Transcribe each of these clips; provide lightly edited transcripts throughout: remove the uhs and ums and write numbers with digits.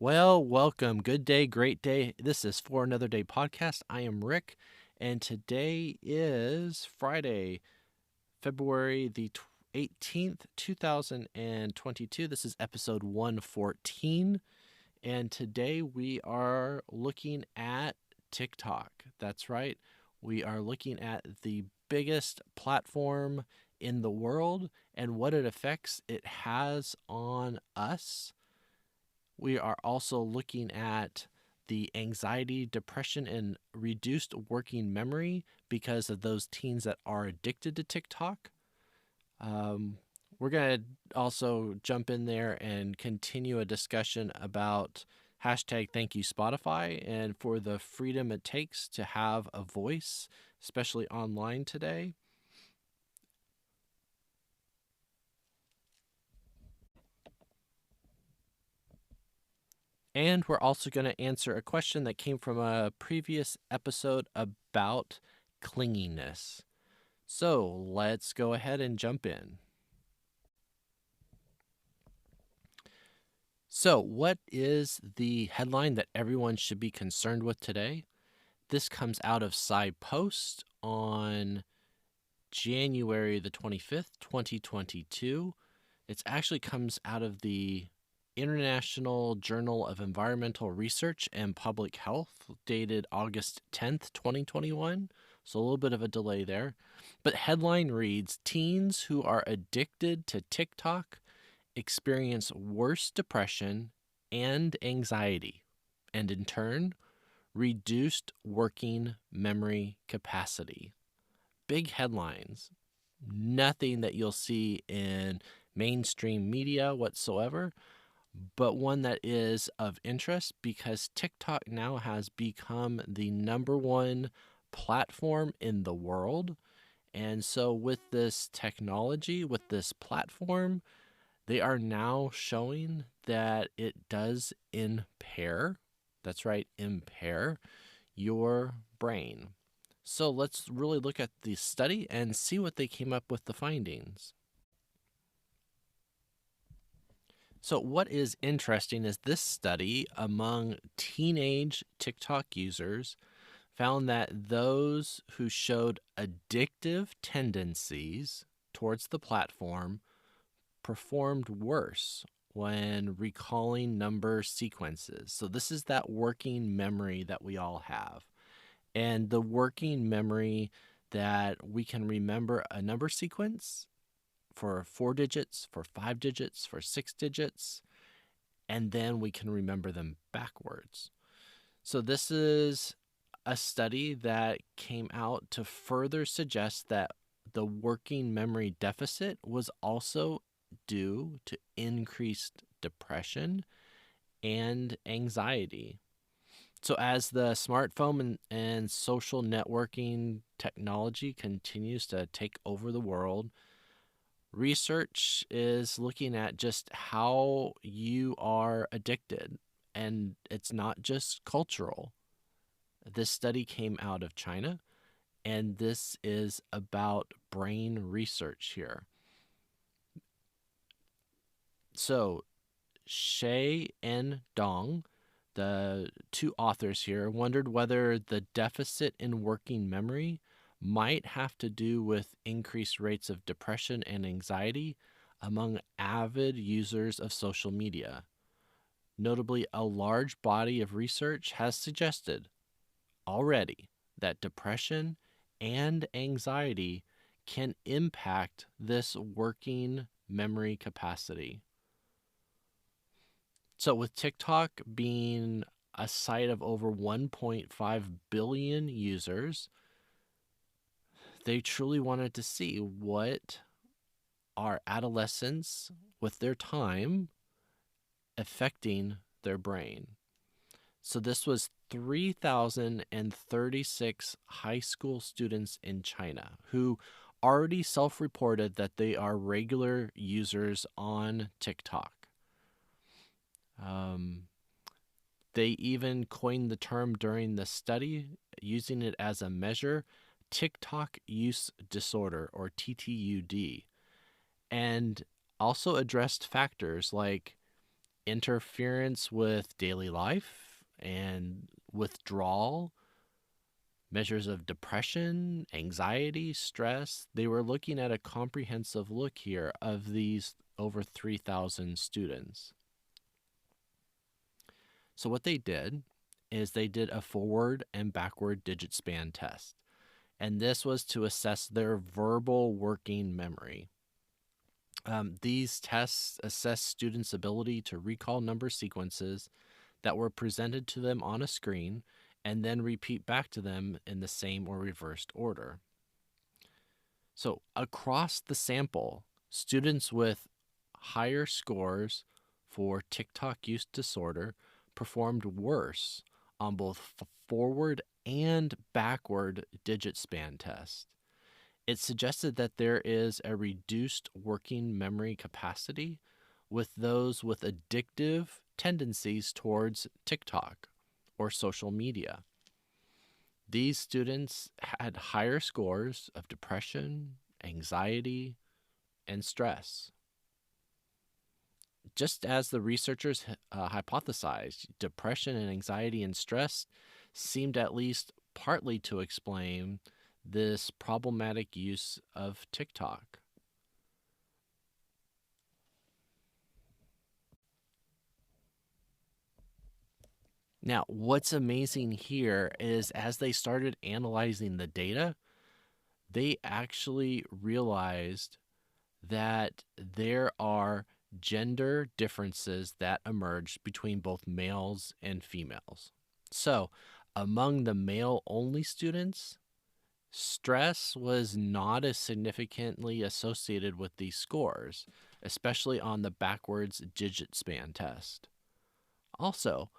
Well, welcome. Good day, great day. This is For Another Day podcast. I am Rick, and today is Friday, February the 18th, 2022. This is episode 114, and today we are looking at TikTok. That's right. We are looking at the biggest platform in the world and what it affects it has on us. We are also looking at the anxiety, depression, and reduced working memory because of those teens that are addicted to TikTok. Um, we're going to also jump in there and continue a discussion about hashtag thank you Spotify and for the freedom it takes to have a voice, especially online today. And we're also going to answer a question that came from a previous episode about clinginess. So let's go ahead and jump in. So, what is the headline that everyone should be concerned with today? This comes out of SciPost on January the 25th, 2022. It actually comes out of the International Journal of Environmental Research and Public Health, dated August 10th, 2021. So a little bit of a delay there. But headline reads, teens who are addicted to TikTok experience worse depression and anxiety, and in turn, reduced working memory capacity. Big headlines. Nothing that you'll see in mainstream media whatsoever, but one that is of interest because TikTok now has become the number one platform in the world. And so, with this technology, with this platform, they are now showing that it does impair, that's right, impair your brain. So, let's really look at the study and see what they came up with the findings. So, what is interesting is this study among teenage TikTok users found that those who showed addictive tendencies towards the platform performed worse when recalling number sequences. So, this is that working memory that we all have. And the working memory that we can remember a number sequence for 4 digits, for 5 digits, for 6 digits, and then we can remember them backwards. So, this is a study that came out to further suggest that the working memory deficit was also due to increased depression and anxiety. So, as the smartphone and social networking technology continues to take over the world, research is looking at just how you are addicted, and it's not just cultural. This study came out of China, and this is about brain research here. So, Shay and Dong, the two authors here, wondered whether the deficit in working memory might have to do with increased rates of depression and anxiety among avid users of social media. Notably, a large body of research has suggested already that depression and anxiety can impact this working memory capacity. So, with TikTok being a site of over 1.5 billion users, they truly wanted to see what are adolescents with their time affecting their brain. So, this was 3,036 high school students in China who already self reported that they are regular users on TikTok. Um, They even coined the term during the study, using it as a measure, TikTok use disorder, or TTUD, and also addressed factors like interference with daily life and withdrawal, measures of depression, anxiety, stress. They were looking at a comprehensive look here of these over 3,000 students. So what they did is they did a forward and backward digit span test. And this was to assess their verbal working memory. These tests assess students' ability to recall number sequences that were presented to them on a screen and then repeat back to them in the same or reversed order. So, across the sample, students with higher scores for TikTok use disorder performed worse on both forward and backward digit span tests. It suggested that there is a reduced working memory capacity with those with addictive tendencies towards TikTok or social media. These students had higher scores of depression, anxiety, and stress. Just as the researchers hypothesized, depression and anxiety and stress seemed at least partly to explain this problematic use of TikTok. Now, what's amazing here is as they started analyzing the data, they actually realized that there are gender differences that emerge between both males and females. So, among the male only students, stress was not as significantly associated with these scores, especially on the backwards digit span test. Also,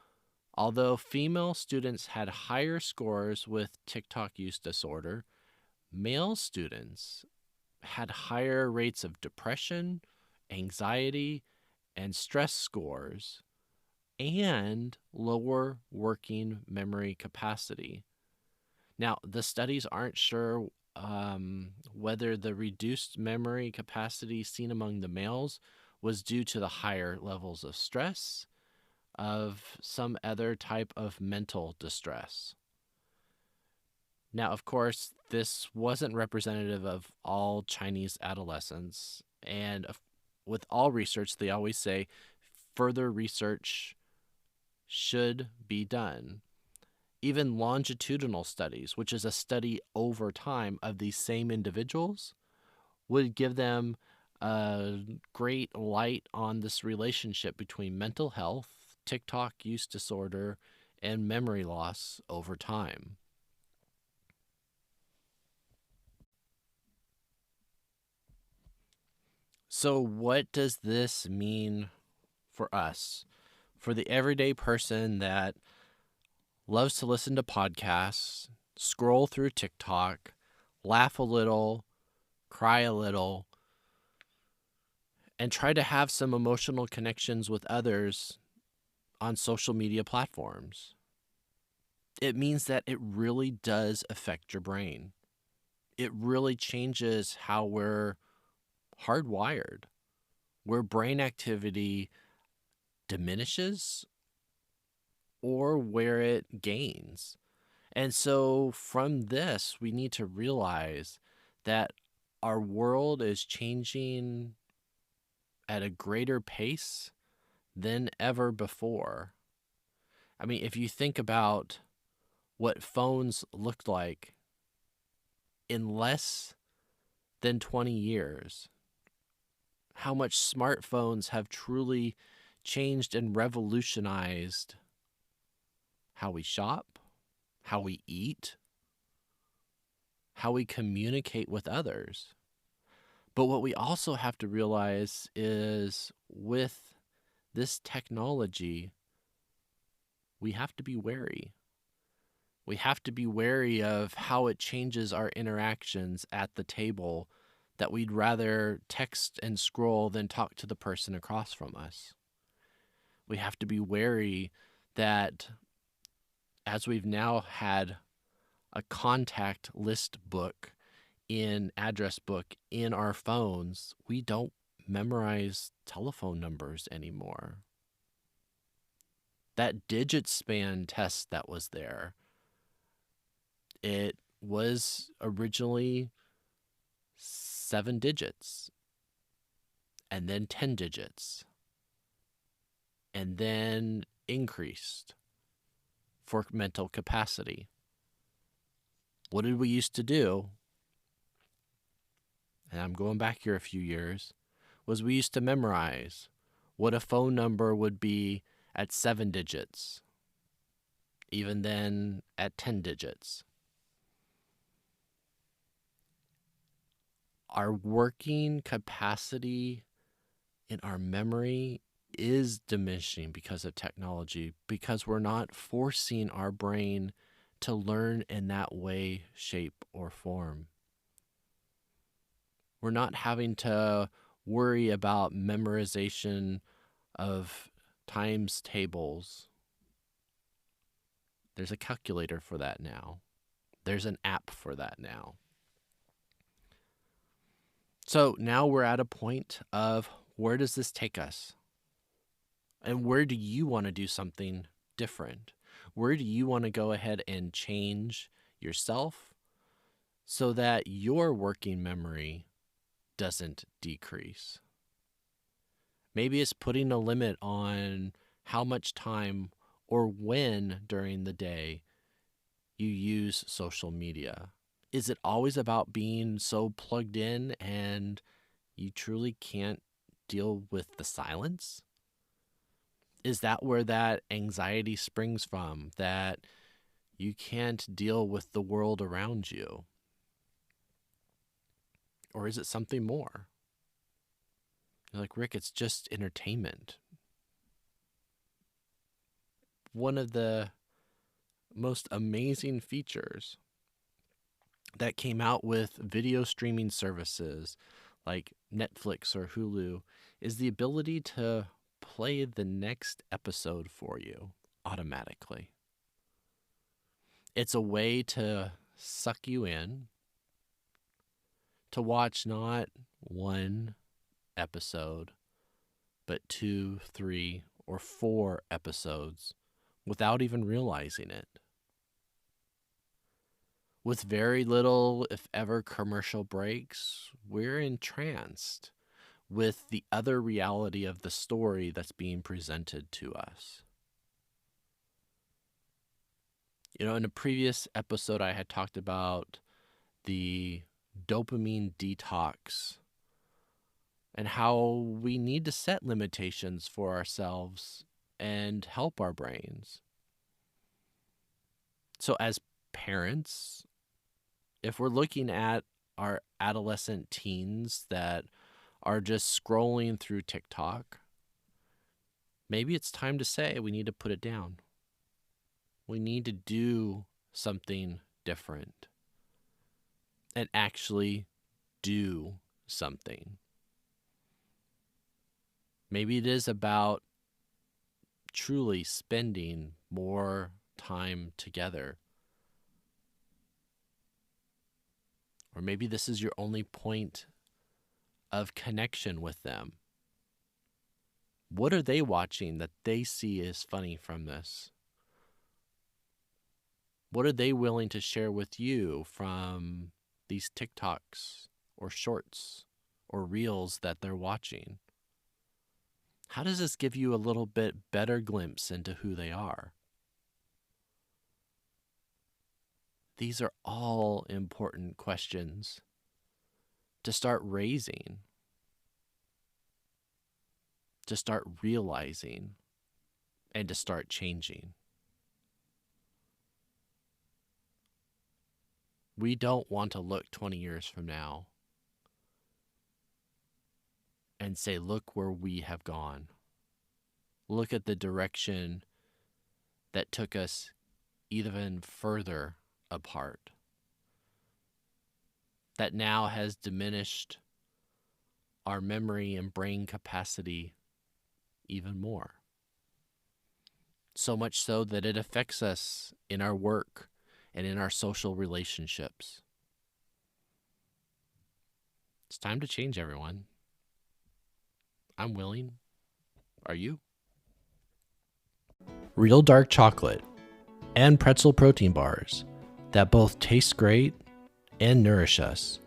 although female students had higher scores with TikTok use disorder, male students had higher rates of depression, anxiety, and stress scores, and lower working memory capacity. Now, the studies aren't sure whether the reduced memory capacity seen among the males was due to the higher levels of stress, of some other type of mental distress. Now, of course, this wasn't representative of all Chinese adolescents, and with all research, they always say further research should be done. Even longitudinal studies, which is a study over time of these same individuals, would give them a great light on this relationship between mental health, TikTok use disorder, and memory loss over time. So, what does this mean for us? For the everyday person that loves to listen to podcasts, scroll through TikTok, laugh a little, cry a little, and try to have some emotional connections with others on social media platforms. It means that it really does affect your brain. It really changes how we're hardwired, where brain activity diminishes or where it gains. And so from this, we need to realize that our world is changing at a greater pace than ever before. I mean, if you think about what phones looked like in less than 20 years, how much smartphones have truly changed and revolutionized how we shop, how we eat, how we communicate with others. But what we also have to realize is with this technology, we have to be wary. We have to be wary of how it changes our interactions at the table, that we'd rather text and scroll than talk to the person across from us. We have to be wary that as we've now had a contact list book in address book in our phones, we don't memorize telephone numbers anymore. That digit span test that was there, it was originally 7 digits, and then 10 digits, and then increased for mental capacity. What did we used to do? And I'm going back here a few years, was we used to memorize what a phone number would be at 7 digits, even then at 10 digits. Our working capacity in our memory is diminishing because of technology, because we're not forcing our brain to learn in that way, shape, or form. We're not having to worry about memorization of times tables. There's a calculator for that now. There's an app for that now. So now we're at a point of, where does this take us? And where do you want to do something different? Where do you want to go ahead and change yourself so that your working memory doesn't decrease? Maybe it's putting a limit on how much time or when during the day you use social media. Is it always about being so plugged in and you truly can't deal with the silence? Is that where that anxiety springs from, that you can't deal with the world around you? Or is it something more? You're like, Rick, it's just entertainment. One of the most amazing features that came out with video streaming services like Netflix or Hulu is the ability to play the next episode for you automatically. It's a way to suck you in, to watch not one episode, but 2, 3, or 4 episodes without even realizing it. With very little, if ever, commercial breaks, we're entranced with the other reality of the story that's being presented to us. You know, in a previous episode, I had talked about the dopamine detox and how we need to set limitations for ourselves and help our brains. So as parents, if we're looking at our adolescent teens that are just scrolling through TikTok, maybe it's time to say we need to put it down. We need to do something different and actually do something. Maybe it is about truly spending more time together. Or maybe this is your only point of connection with them. What are they watching that they see as funny from this? What are they willing to share with you from these TikToks or shorts or reels that they're watching? How does this give you a little bit better glimpse into who they are? These are all important questions to start raising, to start realizing, and to start changing. We don't want to look 20 years from now and say, look where we have gone. Look at the direction that took us even further apart, that now has diminished our memory and brain capacity even more. So much so that it affects us in our work and in our social relationships. It's time to change, everyone. I'm willing. Are you? real dark chocolate, and pretzel protein bars that both taste great and nourish us.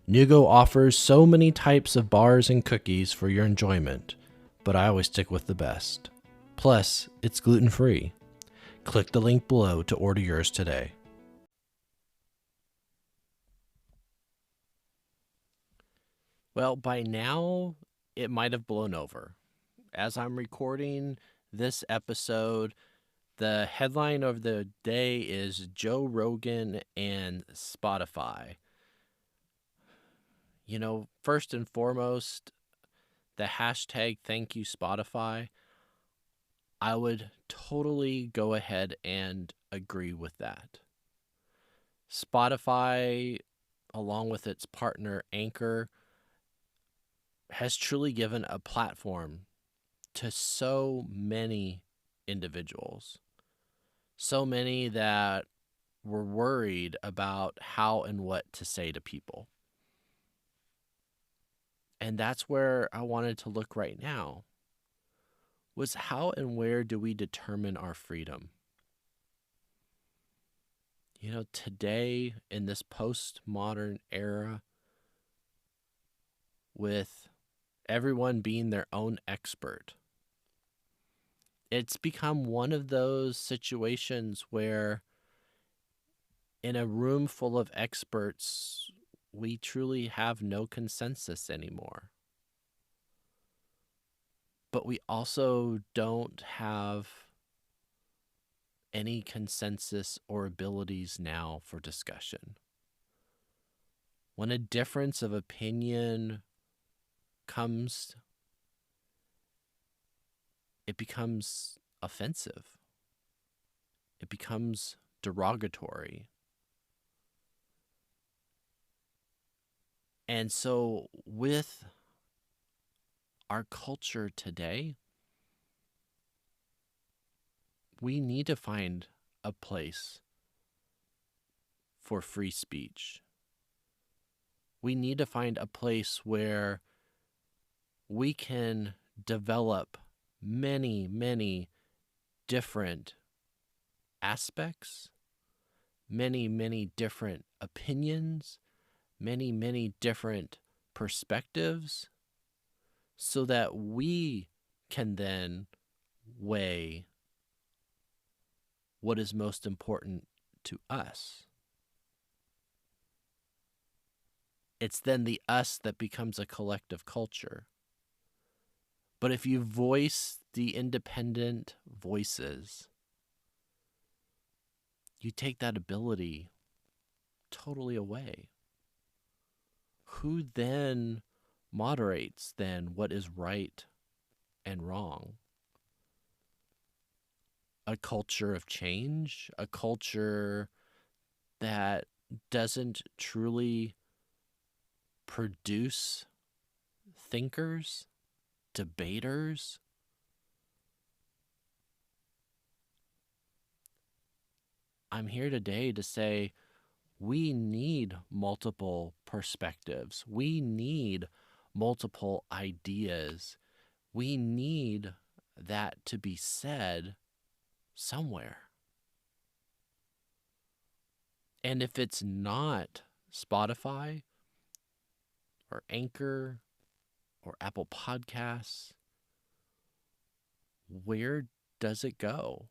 Nugo offers so many types of bars and cookies for your enjoyment, but I always stick with the best. Plus, it's gluten-free. Click the link below to order yours today. Well, by now, it might have blown over. As I'm recording this episode, the headline of the day is Joe Rogan and Spotify. You know, first and foremost, the hashtag thank you Spotify, I would totally go ahead and agree with that. Spotify, along with its partner Anchor, has truly given a platform to so many individuals, so many that were worried about how and what to say to people. And that's where I wanted to look right now, was how and where do we determine our freedom? You know, today in this postmodern era, with everyone being their own expert, it's become one of those situations where in a room full of experts, we truly have no consensus anymore. But we also don't have any consensus or abilities now for discussion. When a difference of opinion comes, it becomes offensive. It becomes derogatory. And so with our culture today, we need to find a place for free speech. We need to find a place where we can develop many, many different aspects, many, many different opinions, many, many different perspectives, so that we can then weigh what is most important to us. It's then the us that becomes a collective culture. But if you voice the independent voices, you take that ability totally away. Who then moderates then what is right and wrong? A culture of change, a culture that doesn't truly produce thinkers, debaters. I'm here today to say we need multiple perspectives. We need multiple ideas. We need that to be said somewhere. And if it's not Spotify or Anchor or Apple Podcasts, where does it go?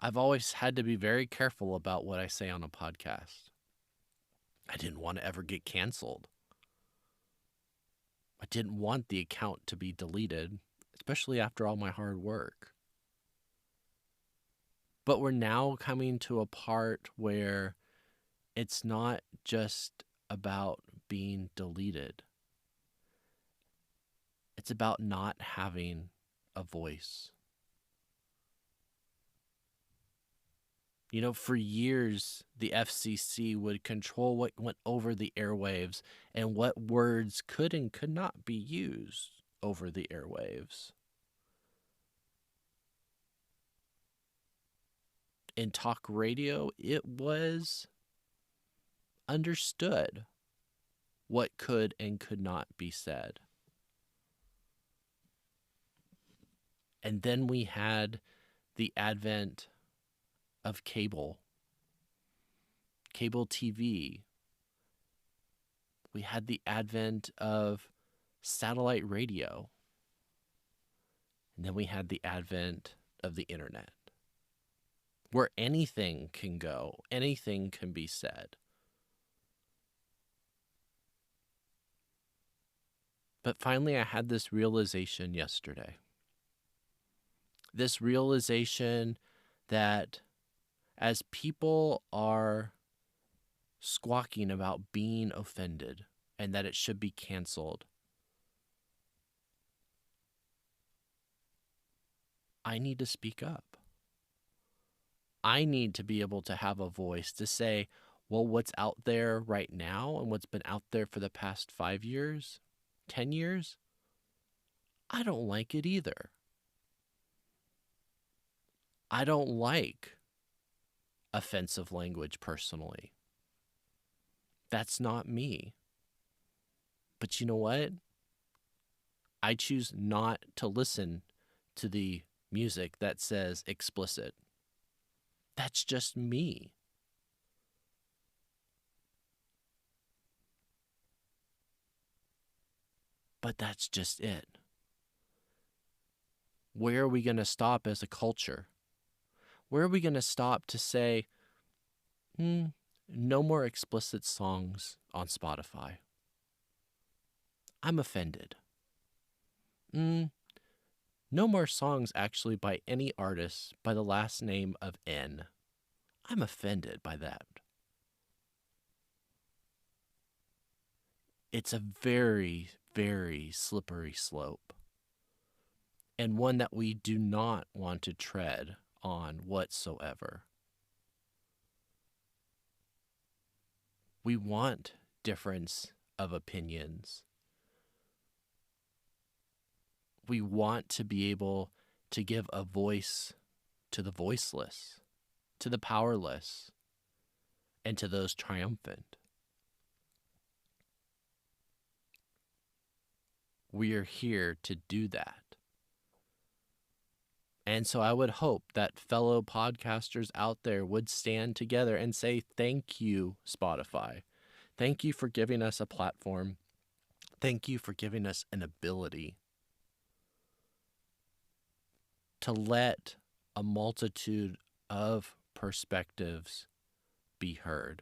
I've always had to be very careful about what I say on a podcast. I didn't want to ever get canceled. I didn't want the account to be deleted, especially after all my hard work. But we're now coming to a part where it's not just about being deleted. It's about not having a voice. You know, for years, the FCC would control what went over the airwaves and what words could and could not be used over the airwaves. In talk radio, it was understood what could and could not be said. And then we had the advent of cable TV. We had the advent of satellite radio. And then we had the advent of the internet, where anything can go, anything can be said. But finally, I had this realization yesterday. This realization that as people are squawking about being offended and that it should be canceled, I need to speak up. I need to be able to have a voice to say, well, what's out there right now and what's been out there for the past 5 years, 10 years, I don't like it either. I don't like offensive language personally. That's not me. But you know what? I choose not to listen to the music that says explicit. That's just me. But that's just it. Where are we going to stop as a culture? Where are we going to stop to say, no more explicit songs on Spotify? I'm offended. No more songs actually by any artist by the last name of N. I'm offended by that. It's a very, very slippery slope, and one that we do not want to tread on whatsoever. We want difference of opinions. We want to be able to give a voice to the voiceless, to the powerless, and to those triumphant. We are here to do that. And so I would hope that fellow podcasters out there would stand together and say, thank you, Spotify. Thank you for giving us a platform. Thank you for giving us an ability to let a multitude of perspectives be heard.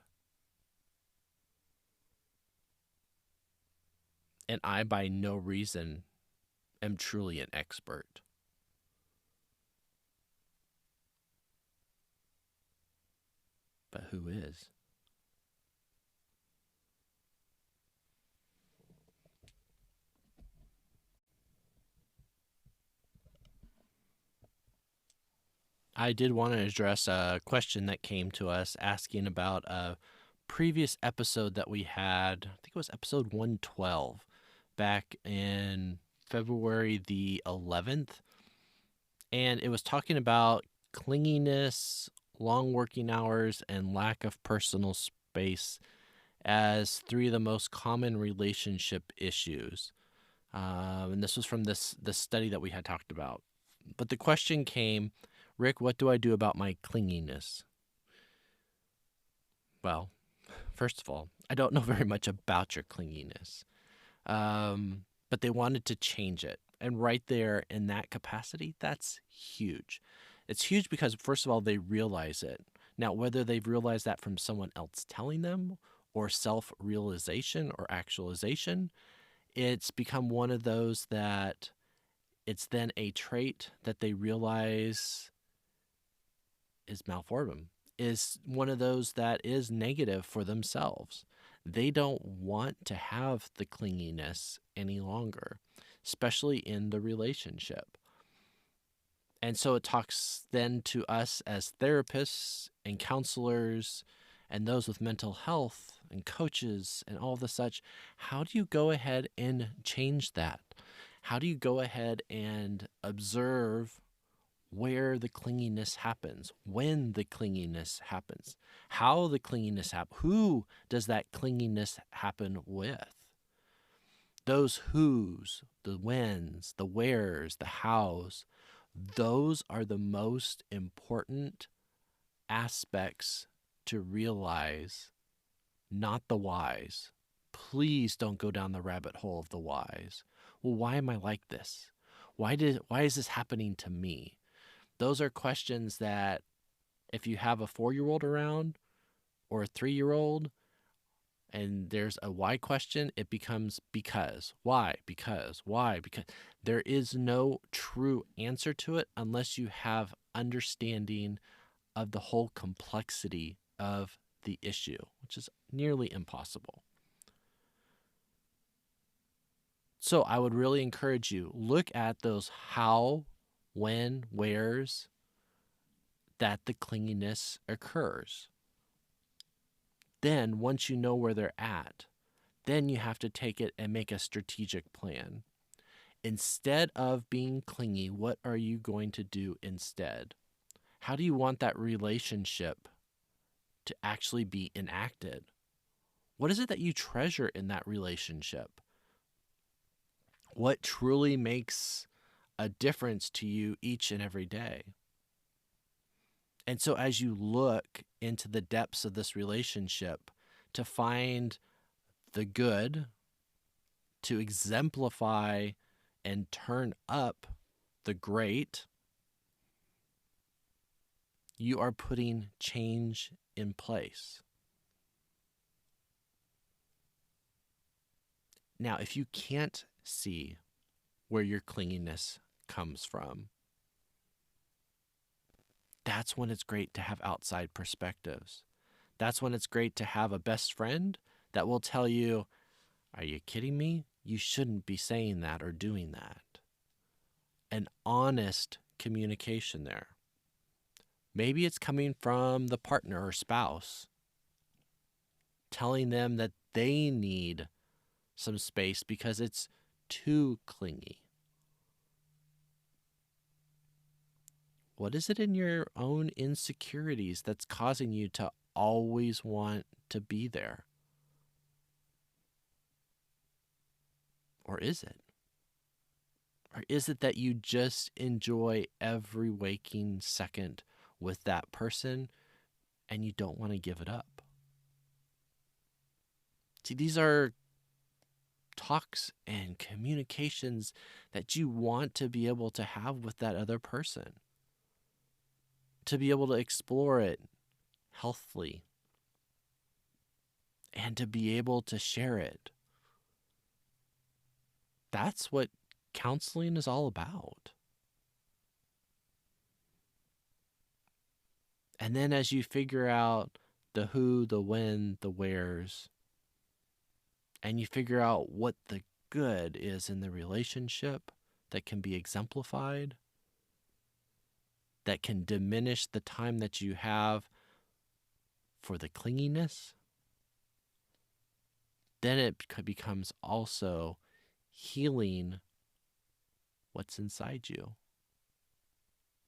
And I, by no reason, am truly an expert. But who is? I did want to address a question that came to us asking about a previous episode that we had. I think it was episode 112 back in February the 11th. And it was talking about clinginess, long working hours, and lack of personal space as 3 of the most common relationship issues. And this was from this study that we had talked about. But the question came, Rick, what do I do about my clinginess? Well, first of all, I don't know very much about your clinginess. But they wanted to change it. And right there in that capacity, that's huge. It's huge because, first of all, they realize it. Now, whether they've realized that from someone else telling them or self-realization or actualization, it's become one of those that it's then a trait that they realize is malformed, is one of those that is negative for themselves. They don't want to have the clinginess any longer, especially in the relationship. And so it talks then to us as therapists and counselors and those with mental health and coaches and all the such. How do you go ahead and change that? How do you go ahead and observe where the clinginess happens, when the clinginess happens, how the clinginess happens, who does that clinginess happen with? Those whos, the whens, the wheres, the hows, Those are the most important aspects to realize, not the whys. Please don't go down the rabbit hole of the whys. Well, why am I like this? Why is this happening to me? Those are questions that if you have a 4-year-old around or a 3-year-old and there's a why question, it becomes because. Why? Because. Why? Because. There is no true answer to it unless you have understanding of the whole complexity of the issue, which is nearly impossible. So I would really encourage you, look at those how, when, wheres that the clinginess occurs. Then once you know where they're at, then you have to take it and make a strategic plan. Instead of being clingy, what are you going to do instead? How do you want that relationship to actually be enacted? What is it that you treasure in that relationship? What truly makes a difference to you each and every day? And so as you look into the depths of this relationship to find the good, to exemplify and turn up the great, you are putting change in place. Now, if you can't see where your clinginess comes from, that's when it's great to have outside perspectives. That's when it's great to have a best friend that will tell you, are you kidding me? You shouldn't be saying that or doing that. An honest communication there. Maybe it's coming from the partner or spouse, telling them that they need some space because it's too clingy. What is it in your own insecurities that's causing you to always want to be there? Or is it? Or is it that you just enjoy every waking second with that person and you don't want to give it up? See, these are talks and communications that you want to be able to have with that other person, to be able to explore it healthily and to be able to share it. That's what counseling is all about. And then as you figure out the who, the when, the wheres, and you figure out what the good is in the relationship that can be exemplified, that can diminish the time that you have for the clinginess, then it becomes also healing what's inside you.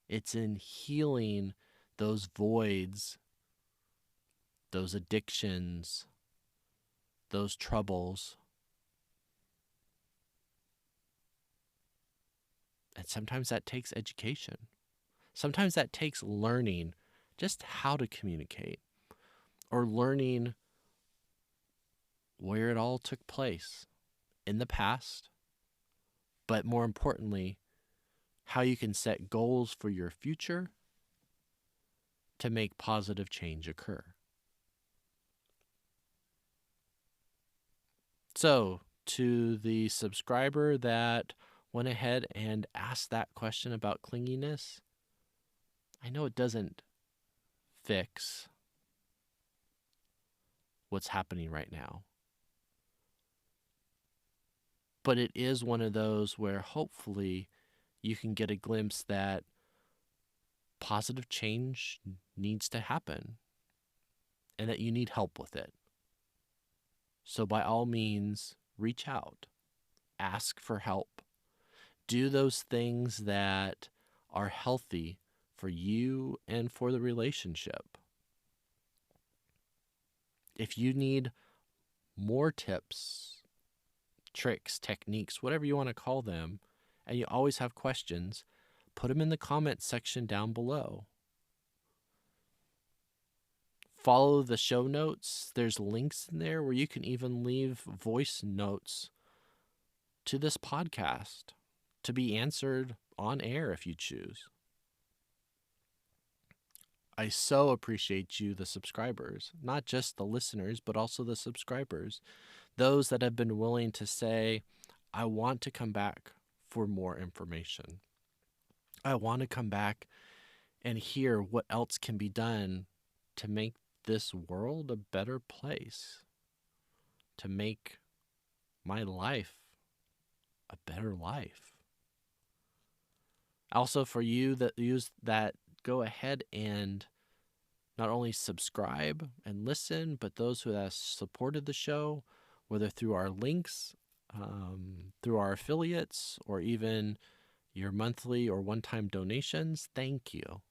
It's in healing those voids, those addictions, those troubles. And sometimes that takes education. Sometimes that takes learning just how to communicate, or learning where it all took place in the past, but more importantly, how you can set goals for your future to make positive change occur. So, to the subscriber that went ahead and asked that question about clinginess, I know it doesn't fix what's happening right now, but it is one of those where hopefully you can get a glimpse that positive change needs to happen and that you need help with it. So by all means, reach out, ask for help, do those things that are healthy for you and for the relationship. If you need more tips, tricks, techniques, whatever you want to call them, and you always have questions, put them in the comment section down below. Follow the show notes. There's links in there where you can even leave voice notes to this podcast to be answered on air if you choose. I so appreciate you, the subscribers, not just the listeners, but also the subscribers, those that have been willing to say, I want to come back for more information. I want to come back and hear what else can be done to make this world a better place, to make my life a better life. Also, for you that go ahead and not only subscribe and listen, but those who have supported the show, whether through our links, through our affiliates, or even your monthly or one-time donations, thank you.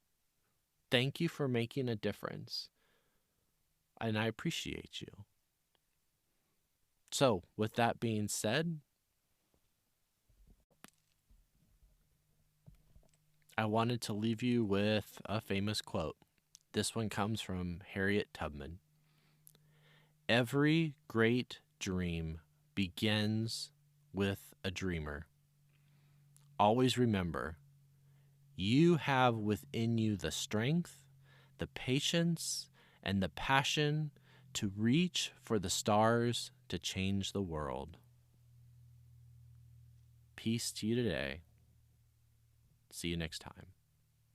Thank you for making a difference. And I appreciate you. So, with that being said, I wanted to leave you with a famous quote. This one comes from Harriet Tubman. Every great dream begins with a dreamer. Always remember, you have within you the strength, the patience, and the passion to reach for the stars to change the world. Peace to you today. See you next time.